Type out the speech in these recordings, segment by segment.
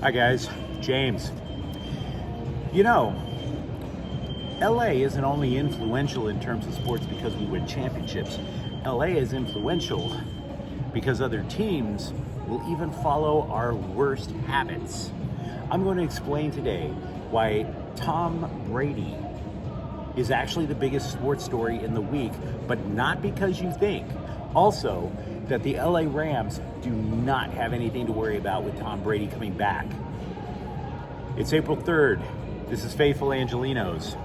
Hi guys, James. You know, LA isn't only influential in terms of sports because we win championships. LA is influential because other teams will even follow our worst habits. I'm going to explain today why Tom Brady is actually the biggest sports story in the week, but not because you think. Also, that the LA Rams do not have anything to worry about with Tom Brady coming back. It's April 3rd. This is Faithful Angelenos.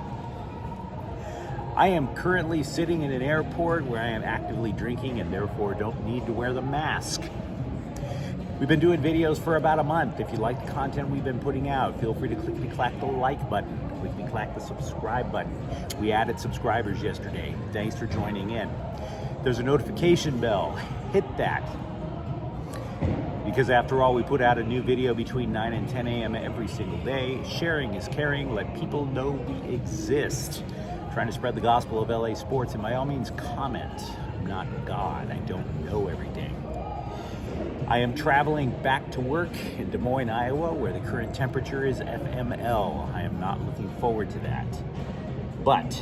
I am currently sitting in an airport where I am actively drinking and therefore don't need to wear the mask. We've been doing videos for about a month. If you like the content we've been putting out, feel free to clickety-clack the like button, clickety-clack the subscribe button. We added subscribers yesterday. Thanks for joining in. There's a notification bell. Hit that. Because after all, we put out a new video between 9 and 10 a.m. every single day. Sharing is caring. Let people know we exist. Trying to spread the gospel of LA sports, and by all means comment. I'm not God. I don't know everything. I am traveling back to work in Des Moines, Iowa, where the current temperature is FML. I am not looking forward to that. But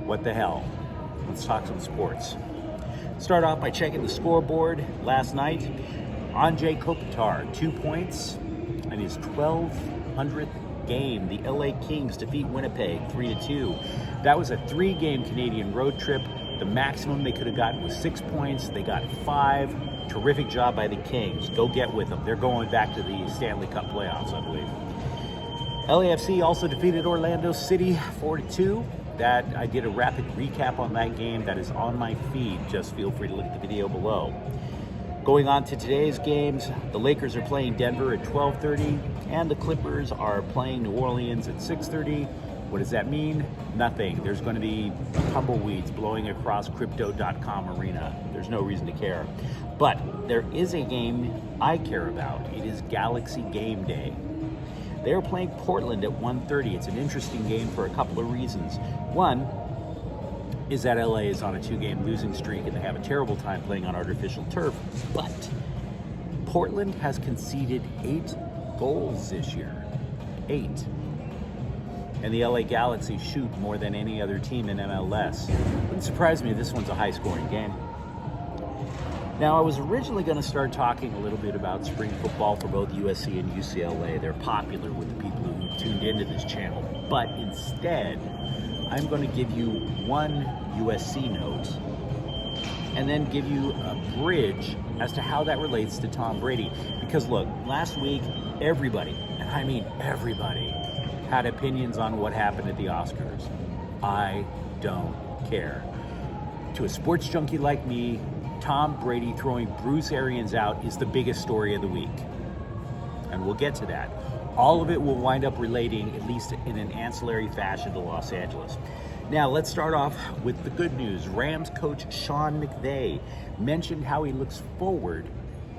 what the hell? Let's talk some sports. Start off by checking the scoreboard. Last night, Anže Kopitar, 2 points in his 1,200th game. The LA Kings defeat Winnipeg 3-2. That was a 3-game Canadian road trip. The maximum they could have gotten was 6 points. They got 5. Terrific job by the Kings. Go get with them. They're going back to the Stanley Cup playoffs, I believe. LAFC also defeated Orlando City 4-2. That I did a rapid recap on that game. That is on my feed. Just feel free to look at the video below. Going on to today's games, the Lakers are playing Denver at 12:30, and the Clippers are playing New Orleans at 6:30. What does that mean? Nothing. There's going to be tumbleweeds blowing across Crypto.com arena. There's no reason to care. But there is a game I care about. It is Galaxy Game Day. They are playing Portland at 1:30. It's an interesting game for a couple of reasons. One is that LA is on a 2-game losing streak and they have a terrible time playing on artificial turf. But Portland has conceded 8 goals this year. 8. And the LA Galaxy shoot more than any other team in MLS. Wouldn't surprise me if this one's a high-scoring game. Now, I was originally going to start talking a little bit about spring football for both USC and UCLA. They're popular with the people who tuned into this channel. But instead, I'm going to give you one USC note and then give you a bridge as to how that relates to Tom Brady. Because look, last week, everybody, and I mean everybody, had opinions on what happened at the Oscars. I don't care. To a sports junkie like me, Tom Brady throwing Bruce Arians out is the biggest story of the week. And we'll get to that. All of it will wind up relating, at least in an ancillary fashion, to Los Angeles. Now, let's start off with the good news. Rams coach Sean McVay mentioned how he looks forward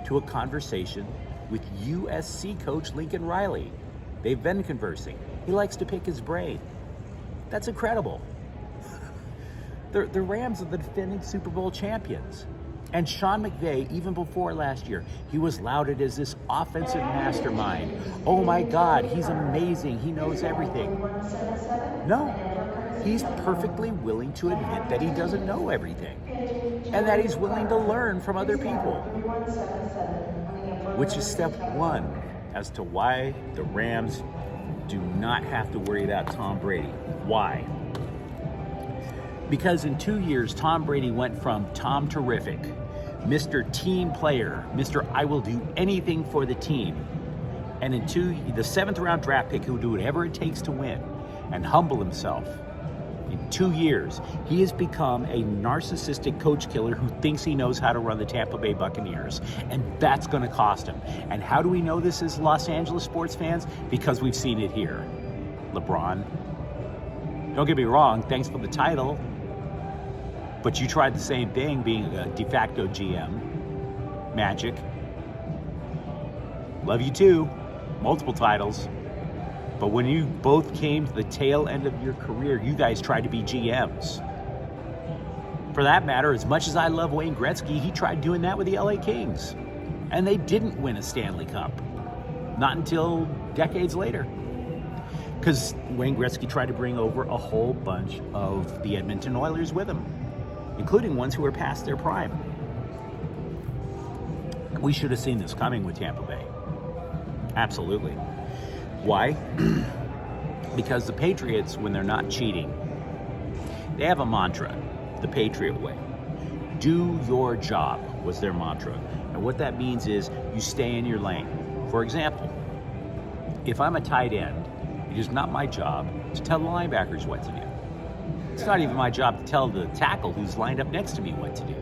to a conversation with USC coach Lincoln Riley. They've been conversing. He likes to pick his brain. That's incredible. The Rams are the defending Super Bowl champions. And Sean McVay, even before last year, he was lauded as this offensive mastermind. Oh my God, he's amazing. He knows everything. No, he's perfectly willing to admit that he doesn't know everything and that he's willing to learn from other people, which is step one as to why the Rams do not have to worry about Tom Brady. Why? Because in 2 years, Tom Brady went from Tom Terrific, Mr. Team Player, Mr. I will do anything for the team, and the 7th round draft pick who will do whatever it takes to win and humble himself. In 2 years, he has become a narcissistic coach killer who thinks he knows how to run the Tampa Bay Buccaneers, and that's going to cost him. And how do we know this as Los Angeles sports fans? Because we've seen it here. LeBron, don't get me wrong, thanks for the title, but you tried the same thing being a de facto GM. Magic. Love you too. Multiple titles. But when you both came to the tail end of your career, you guys tried to be GMs. For that matter, as much as I love Wayne Gretzky, he tried doing that with the LA Kings. And they didn't win a Stanley Cup. Not until decades later. Because Wayne Gretzky tried to bring over a whole bunch of the Edmonton Oilers with him, including ones who were past their prime. We should have seen this coming with Tampa Bay. Absolutely. Why? Because the Patriots, when they're not cheating, they have a mantra, the Patriot way. Do your job was their mantra. And what that means is you stay in your lane. For example, if I'm a tight end, it is not my job to tell the linebackers what to do. It's not even my job to tell the tackle who's lined up next to me what to do.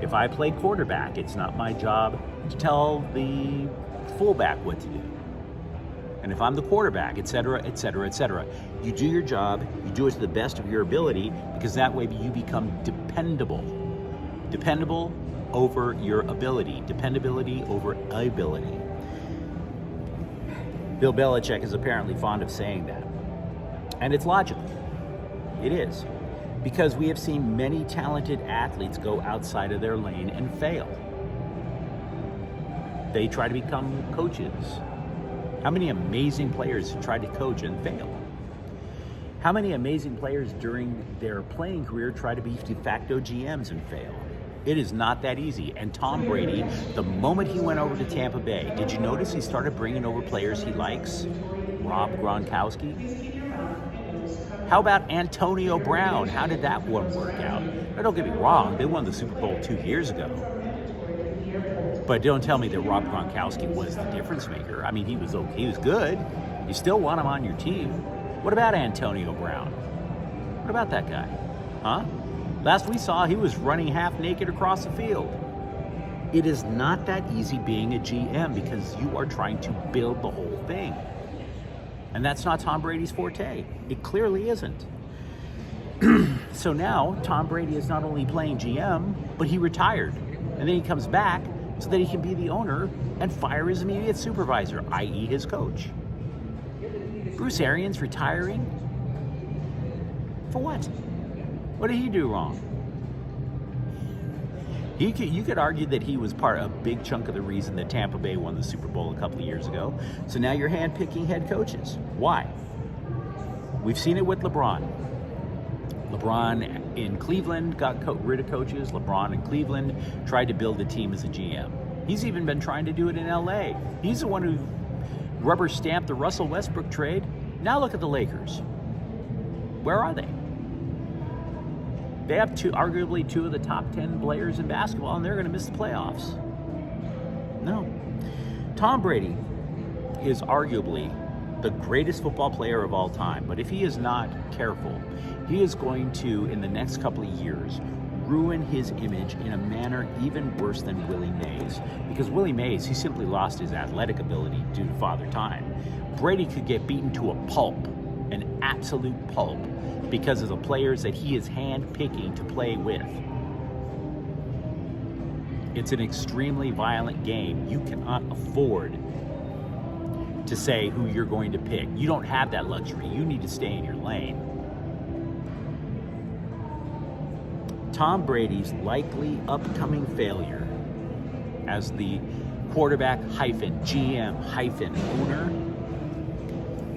If I play quarterback, it's not my job to tell the fullback what to do. And if I'm the quarterback, et cetera, et cetera, et cetera. You do your job, you do it to the best of your ability, because that way you become dependable. Dependable over your ability. Dependability over ability. Bill Belichick is apparently fond of saying that. And it's logical. It is. Because we have seen many talented athletes go outside of their lane and fail. They try to become coaches. How many amazing players have tried to coach and fail? How many amazing players during their playing career try to be de facto GMs and fail? It is not that easy. And Tom Brady, the moment he went over to Tampa Bay, did you notice he started bringing over players he likes? Rob Gronkowski. How about Antonio Brown? How did that one work out? Now, don't get me wrong, they won the Super Bowl 2 years ago. But don't tell me that Rob Gronkowski was the difference maker. I mean, he was okay. He was good. You still want him on your team. What about Antonio Brown? What about that guy? Huh? Last we saw, he was running half naked across the field. It is not that easy being a GM because you are trying to build the whole thing. And that's not Tom Brady's forte. It clearly isn't. So now, Tom Brady is not only playing GM, but he retired. And then he comes back so that he can be the owner and fire his immediate supervisor, i.e. his coach. Bruce Arians retiring? For what? What did he do wrong? You could argue that he was a big chunk of the reason that Tampa Bay won the Super Bowl a couple of years ago. So now you're handpicking head coaches. Why? We've seen it with LeBron. LeBron in Cleveland got rid of coaches. LeBron in Cleveland tried to build a team as a GM. He's even been trying to do it in LA. He's the one who rubber stamped the Russell Westbrook trade. Now look at the Lakers. Where are they? They have arguably two of the top 10 players in basketball, and they're going to miss the playoffs. No. Tom Brady is arguably the greatest football player of all time, but if he is not careful, he is going to, in the next couple of years, ruin his image in a manner even worse than Willie Mays. Because Willie Mays, he simply lost his athletic ability due to Father Time. Brady could get beaten to a pulp, an absolute pulp, because of the players that he is hand-picking to play with. It's an extremely violent game. You cannot afford to say who you're going to pick. You don't have that luxury. You need to stay in your lane. Tom Brady's likely upcoming failure as the quarterback -GM -owner,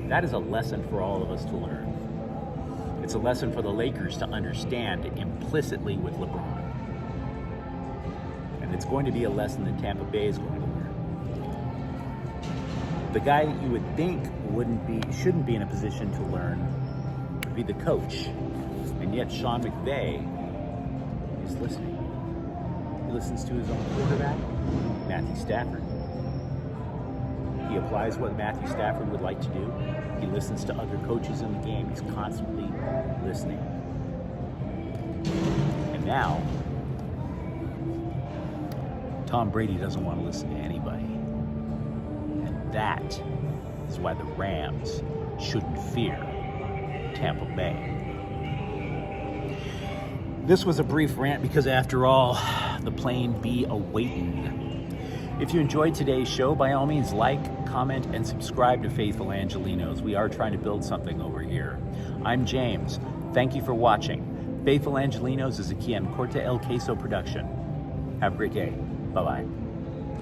that is a lesson for all of us to learn. It's a lesson for the Lakers to understand implicitly with LeBron. And it's going to be a lesson that Tampa Bay is going to learn. The guy that you would think shouldn't be in a position to learn would be the coach. And yet Sean McVay is listening. He listens to his own quarterback, Matthew Stafford. He applies what Matthew Stafford would like to do. He listens to other coaches in the game. He's constantly listening. And now, Tom Brady doesn't want to listen to anybody. And that is why the Rams shouldn't fear Tampa Bay. This was a brief rant because, after all, the plane be a-waitin'. If you enjoyed today's show, by all means, like, comment, and subscribe to Faithful Angelenos. We are trying to build something over here. I'm James. Thank you for watching. Faithful Angelenos is a Quian Corte El Queso production. Have a great day. Bye-bye.